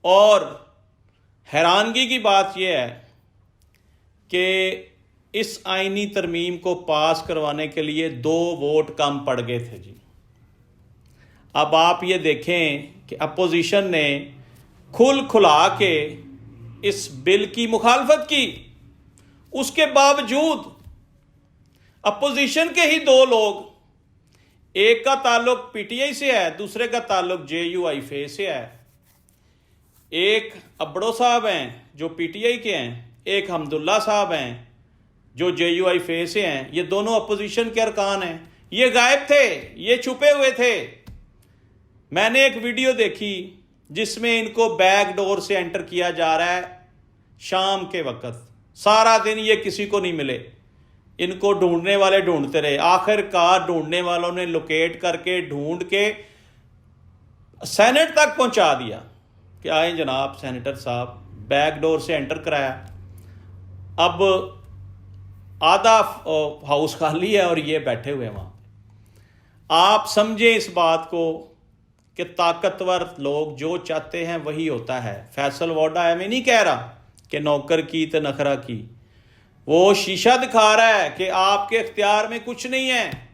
और हैरानगी की बात यह है कि इस आईनी तरमीम को पास करवाने के लिए 2 वोट कम पड़ गए थे जी। अब आप ये देखें कि अपोजिशन ने खुल खुला के इस बिल की मुखालफत की। उसके बावजूद अपोजिशन के ही 2 लोग, एक का ताल्लुक पीटीआई से है, दूसरे का ताल्लुक JUIFA से है। एक अब्बड़ो साहब हैं जो पीटीआई के हैं, एक हमदुल्ला साहब हैं जो JUIFA से हैं। ये दोनों अपोजिशन के अरकान हैं। ये गायब थे, ये छुपे हुए थे। मैंने एक वीडियो देखी जिसमें इनको बैक डोर से एंटर किया जा रहा है शाम के वक्त। सारा दिन ये किसी को नहीं मिले, इनको ढूंढने वाले ढूंढते रहे। आखिरकार ढूंढने वालों ने लोकेट करके ढूंढ के सेनेट तक पहुंचा दिया कि आए जनाब सेनेटर साहब, बैक डोर से एंटर कराया। अब आधा हाउस खाली है और ये बैठे हुए हैं वहां पे। आप समझे इस बात को कि ताकतवर लोग जो चाहते हैं वही होता है। फैसल वोडा है, मैं नहीं कह रहा कि नौकर की तो नखरा की। वो शीशा दिखा रहा है कि आपके इख्तियार में कुछ नहीं है।